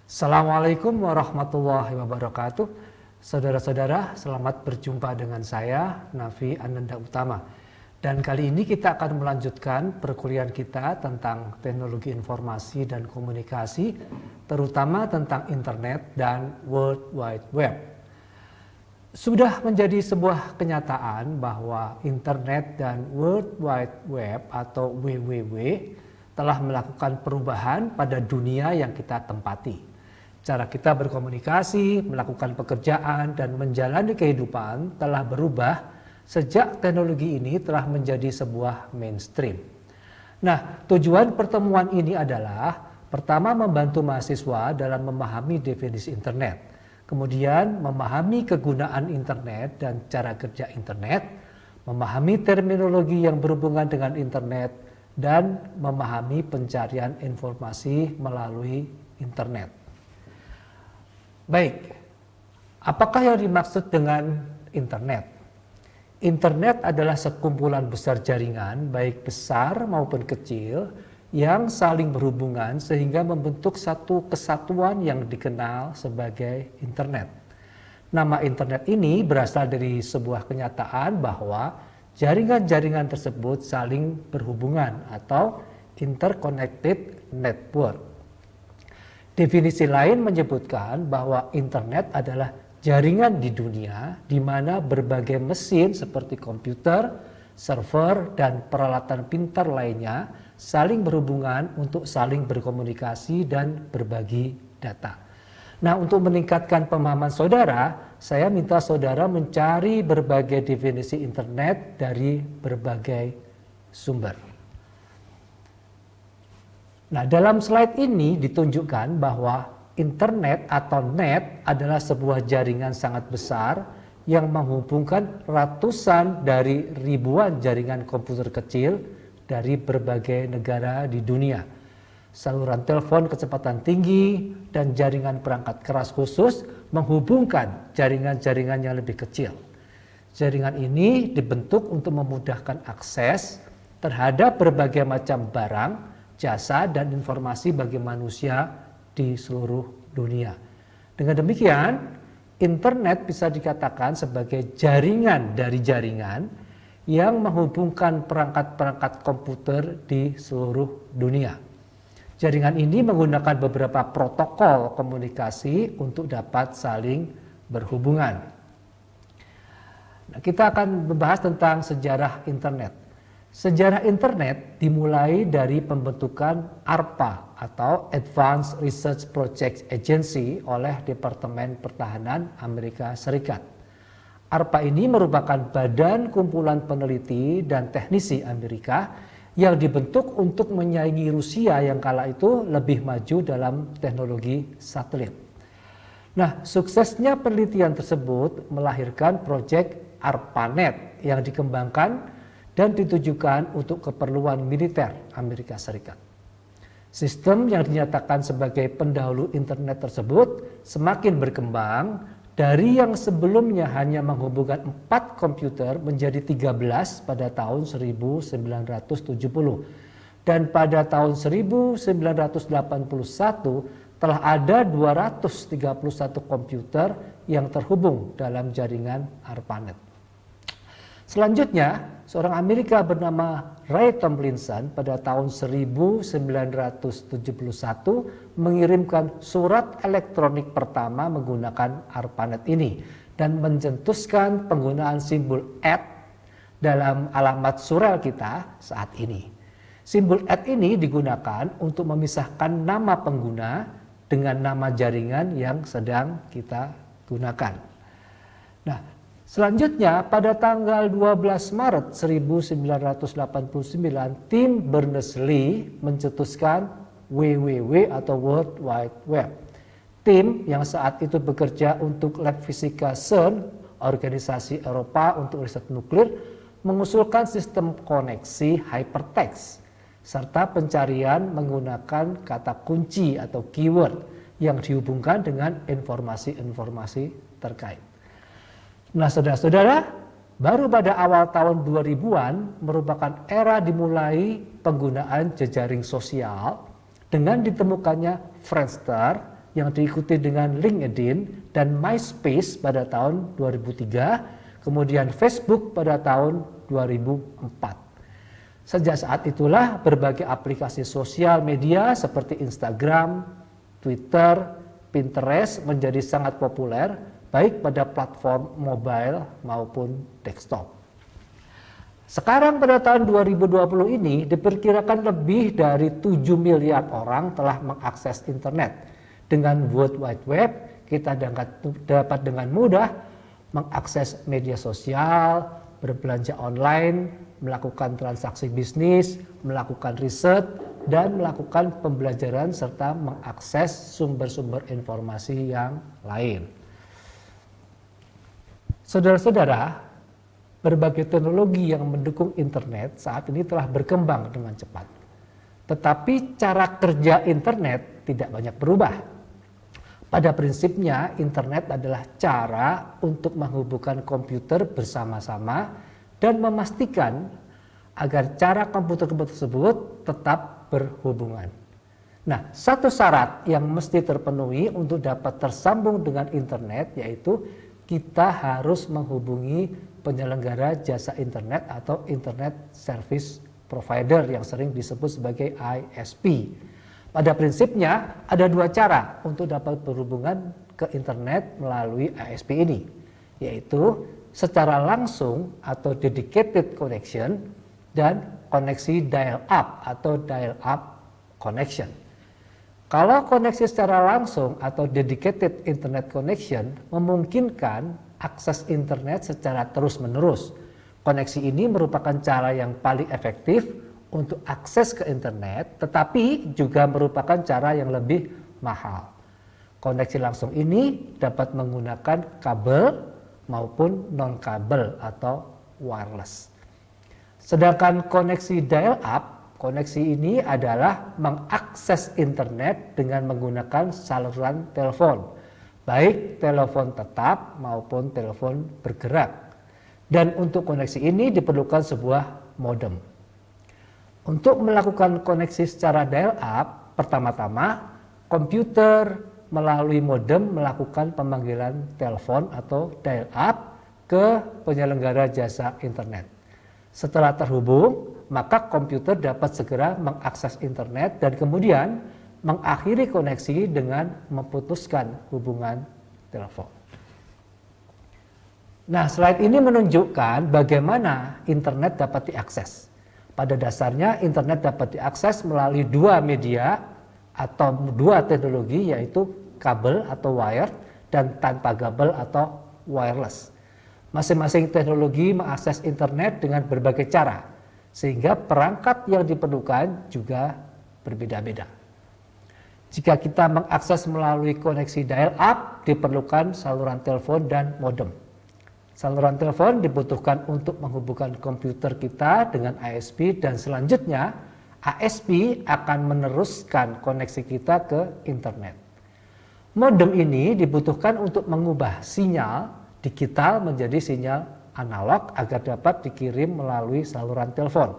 Assalamualaikum warahmatullahi wabarakatuh. Saudara-saudara, selamat berjumpa dengan saya, Nafi Ananda Utama. Dan kali ini kita akan melanjutkan perkuliahan kita tentang teknologi informasi dan komunikasi, terutama tentang internet dan World Wide Web. Sudah menjadi sebuah kenyataan bahwa internet dan World Wide Web atau WWW telah melakukan perubahan pada dunia yang kita tempati. Cara kita berkomunikasi, melakukan pekerjaan, dan menjalani kehidupan telah berubah sejak teknologi ini telah menjadi sebuah mainstream. Nah, tujuan pertemuan ini adalah pertama membantu mahasiswa dalam memahami definisi internet, kemudian memahami kegunaan internet dan cara kerja internet, memahami terminologi yang berhubungan dengan internet, dan memahami pencarian informasi melalui internet. Baik, apakah yang dimaksud dengan internet? Internet adalah sekumpulan besar jaringan, baik besar maupun kecil, yang saling berhubungan sehingga membentuk satu kesatuan yang dikenal sebagai internet. Nama internet ini berasal dari sebuah kenyataan bahwa jaringan-jaringan tersebut saling berhubungan atau interconnected network. Definisi lain menyebutkan bahwa internet adalah jaringan di dunia di mana berbagai mesin seperti komputer, server, dan peralatan pintar lainnya saling berhubungan untuk saling berkomunikasi dan berbagi data. Nah, untuk meningkatkan pemahaman saudara, saya minta saudara mencari berbagai definisi internet dari berbagai sumber. Nah, dalam slide ini ditunjukkan bahwa internet atau net adalah sebuah jaringan sangat besar yang menghubungkan ratusan dari ribuan jaringan komputer kecil dari berbagai negara di dunia. Saluran telepon kecepatan tinggi dan jaringan perangkat keras khusus menghubungkan jaringan-jaringan yang lebih kecil. Jaringan ini dibentuk untuk memudahkan akses terhadap berbagai macam barang, jasa, dan informasi bagi manusia di seluruh dunia. Dengan demikian, internet bisa dikatakan sebagai jaringan dari jaringan yang menghubungkan perangkat-perangkat komputer di seluruh dunia. Jaringan ini menggunakan beberapa protokol komunikasi untuk dapat saling berhubungan. Nah, kita akan membahas tentang sejarah internet. Sejarah internet dimulai dari pembentukan ARPA atau Advanced Research Projects Agency oleh Departemen Pertahanan Amerika Serikat. ARPA ini merupakan badan kumpulan peneliti dan teknisi Amerika yang dibentuk untuk menyaingi Rusia yang kala itu lebih maju dalam teknologi satelit. Nah, suksesnya penelitian tersebut melahirkan proyek ARPANET yang dikembangkan dan ditujukan untuk keperluan militer Amerika Serikat. Sistem yang dinyatakan sebagai pendahulu internet tersebut semakin berkembang dari yang sebelumnya hanya menghubungkan 4 komputer menjadi 13 pada tahun 1970. Dan pada tahun 1981 telah ada 231 komputer yang terhubung dalam jaringan ARPANET. Selanjutnya, seorang Amerika bernama Ray Tomlinson pada tahun 1971 mengirimkan surat elektronik pertama menggunakan ARPANET ini dan mencetuskan penggunaan simbol @ dalam alamat surel kita saat ini. Simbol @ ini digunakan untuk memisahkan nama pengguna dengan nama jaringan yang sedang kita gunakan. Nah, selanjutnya, pada tanggal 12 Maret 1989, tim Berners-Lee mencetuskan WWW atau World Wide Web. Tim yang saat itu bekerja untuk Lab Fisika CERN, organisasi Eropa untuk riset nuklir, mengusulkan sistem koneksi hypertext serta pencarian menggunakan kata kunci atau keyword yang dihubungkan dengan informasi-informasi terkait. Nah, saudara-saudara, baru pada awal tahun 2000-an merupakan era dimulai penggunaan jejaring sosial dengan ditemukannya Friendster yang diikuti dengan LinkedIn dan MySpace pada tahun 2003, kemudian Facebook pada tahun 2004. Sejak saat itulah berbagai aplikasi sosial media seperti Instagram, Twitter, Pinterest menjadi sangat populer baik pada platform mobile maupun desktop. Sekarang pada tahun 2020 ini diperkirakan lebih dari 7 miliar orang telah mengakses internet. Dengan World Wide Web kita dapat dengan mudah mengakses media sosial, berbelanja online, melakukan transaksi bisnis, melakukan riset, dan melakukan pembelajaran serta mengakses sumber-sumber informasi yang lain. Saudara-saudara, berbagai teknologi yang mendukung internet saat ini telah berkembang dengan cepat. Tetapi cara kerja internet tidak banyak berubah. Pada prinsipnya, internet adalah cara untuk menghubungkan komputer bersama-sama dan memastikan agar cara komputer tersebut tetap berhubungan. Nah, satu syarat yang mesti terpenuhi untuk dapat tersambung dengan internet yaitu kita harus menghubungi penyelenggara jasa internet atau Internet Service Provider yang sering disebut sebagai ISP. Pada prinsipnya ada dua cara untuk dapat berhubungan ke internet melalui ISP ini, yaitu secara langsung atau dedicated connection dan koneksi dial-up atau dial-up connection. Kalau koneksi secara langsung atau dedicated internet connection memungkinkan akses internet secara terus-menerus. Koneksi ini merupakan cara yang paling efektif untuk akses ke internet, tetapi juga merupakan cara yang lebih mahal. Koneksi langsung ini dapat menggunakan kabel maupun non-kabel atau wireless. Sedangkan koneksi dial-up, koneksi ini adalah mengakses internet dengan menggunakan saluran telepon, baik telepon tetap maupun telepon bergerak. Dan untuk koneksi ini diperlukan sebuah modem. Untuk melakukan koneksi secara dial-up, pertama-tama komputer melalui modem melakukan pemanggilan telepon atau dial-up ke penyelenggara jasa internet. Setelah terhubung, maka komputer dapat segera mengakses internet dan kemudian mengakhiri koneksi dengan memutuskan hubungan telepon. Nah, slide ini menunjukkan bagaimana internet dapat diakses. Pada dasarnya internet dapat diakses melalui dua media atau dua teknologi, yaitu kabel atau wire dan tanpa kabel atau wireless. Masing-masing teknologi mengakses internet dengan berbagai cara, sehingga perangkat yang diperlukan juga berbeda-beda. Jika kita mengakses melalui koneksi dial-up, diperlukan saluran telepon dan modem. Saluran telepon dibutuhkan untuk menghubungkan komputer kita dengan ISP dan selanjutnya ISP akan meneruskan koneksi kita ke internet. Modem ini dibutuhkan untuk mengubah sinyal digital menjadi sinyal analog agar dapat dikirim melalui saluran telepon.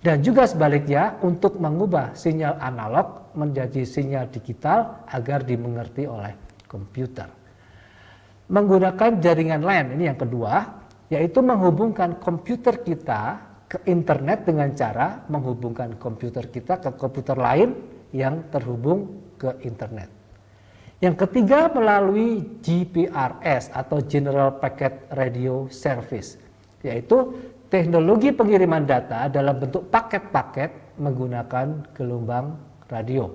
Dan juga sebaliknya untuk mengubah sinyal analog menjadi sinyal digital agar dimengerti oleh komputer. Menggunakan jaringan LAN, ini yang kedua, yaitu menghubungkan komputer kita ke internet dengan cara menghubungkan komputer kita ke komputer lain yang terhubung ke internet. Yang ketiga melalui GPRS atau General Packet Radio Service, yaitu teknologi pengiriman data dalam bentuk paket-paket menggunakan gelombang radio.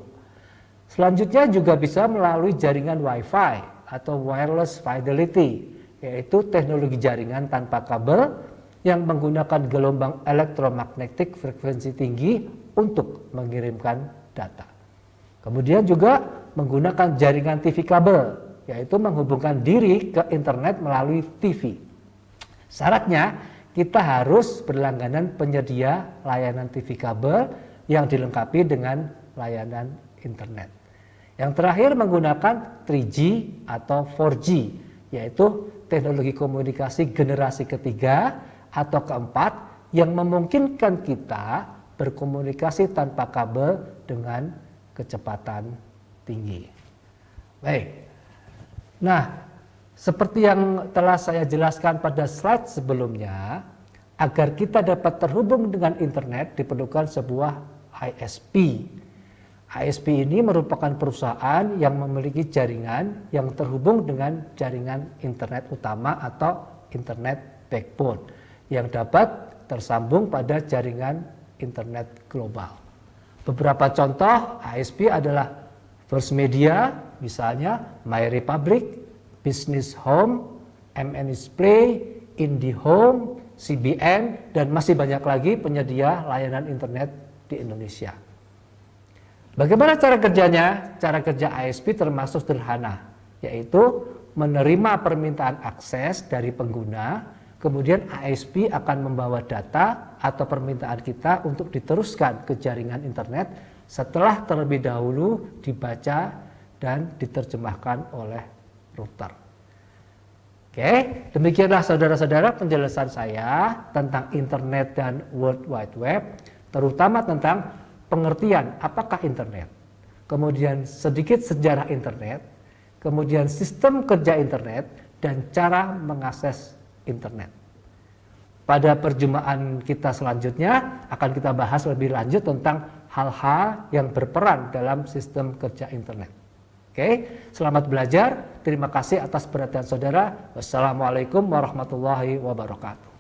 Selanjutnya juga bisa melalui jaringan Wi-Fi atau Wireless Fidelity, yaitu teknologi jaringan tanpa kabel yang menggunakan gelombang elektromagnetik frekuensi tinggi untuk mengirimkan data. Kemudian juga menggunakan jaringan TV kabel, yaitu menghubungkan diri ke internet melalui TV. Syaratnya kita harus berlangganan penyedia layanan TV kabel yang dilengkapi dengan layanan internet. Yang terakhir menggunakan 3G atau 4G, yaitu teknologi komunikasi generasi ketiga atau keempat yang memungkinkan kita berkomunikasi tanpa kabel dengan kecepatan tinggi. Baik. Nah, seperti yang telah saya jelaskan pada slide sebelumnya, agar kita dapat terhubung dengan internet diperlukan sebuah ISP. ISP ini merupakan perusahaan yang memiliki jaringan yang terhubung dengan jaringan internet utama atau internet backbone yang dapat tersambung pada jaringan internet global. Beberapa contoh ISP adalah First Media, misalnya MyRepublic, Business Home, MN's Play, IndiHome, CBN, dan masih banyak lagi penyedia layanan internet di Indonesia. Bagaimana cara kerjanya? Cara kerja ISP termasuk sederhana, yaitu menerima permintaan akses dari pengguna, kemudian ISP akan membawa data atau permintaan kita untuk diteruskan ke jaringan internet setelah terlebih dahulu dibaca dan diterjemahkan oleh router. Oke, demikianlah saudara-saudara penjelasan saya tentang internet dan World Wide Web, terutama tentang pengertian apakah internet, kemudian sedikit sejarah internet, kemudian sistem kerja internet, dan cara mengakses internet. Pada perjumpaan kita selanjutnya akan kita bahas lebih lanjut tentang hal-hal yang berperan dalam sistem kerja internet. Oke, selamat belajar. Terima kasih atas perhatian saudara. Wassalamualaikum warahmatullahi wabarakatuh.